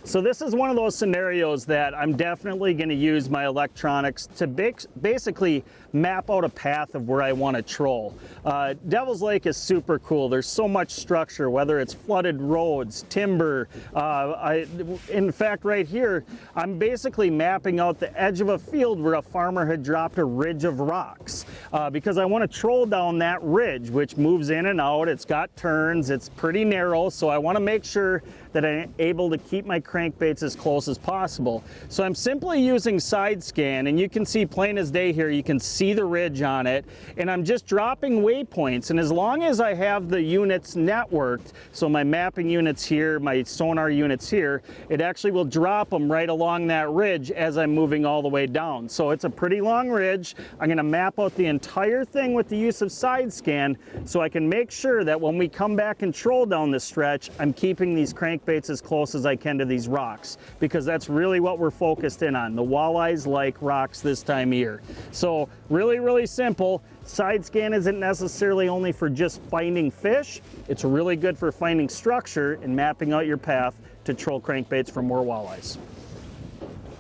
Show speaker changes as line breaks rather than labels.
So this is one of those scenarios that I'm definitely going to use my electronics to basically map out a path of where I want to troll. Devil's Lake is super cool. There's so much structure, whether it's flooded roads, timber. In fact, right here, I'm basically mapping out the edge of a field where a farmer had dropped a ridge of rocks because I want to troll down that ridge, which moves in and out. It's got turns. It's pretty narrow, so I want to make sure that I'm able to keep my crankbaits as close as possible. So I'm simply using SideScan, and you can see plain as day here, you can see the ridge on it, and I'm just dropping waypoints. And as long as I have the units networked, so my mapping units here, my sonar units here, it actually will drop them right along that ridge as I'm moving all the way down. So it's a pretty long ridge. I'm gonna map out the entire thing with the use of SideScan so I can make sure that when we come back and troll down this stretch, I'm keeping these crankbaits as close as I can to these rocks, because that's really what we're focused in on. The walleyes like rocks this time of year. So really simple. SideScan isn't necessarily only for just finding fish. It's really good for finding structure and mapping out your path to troll crankbaits for more walleyes.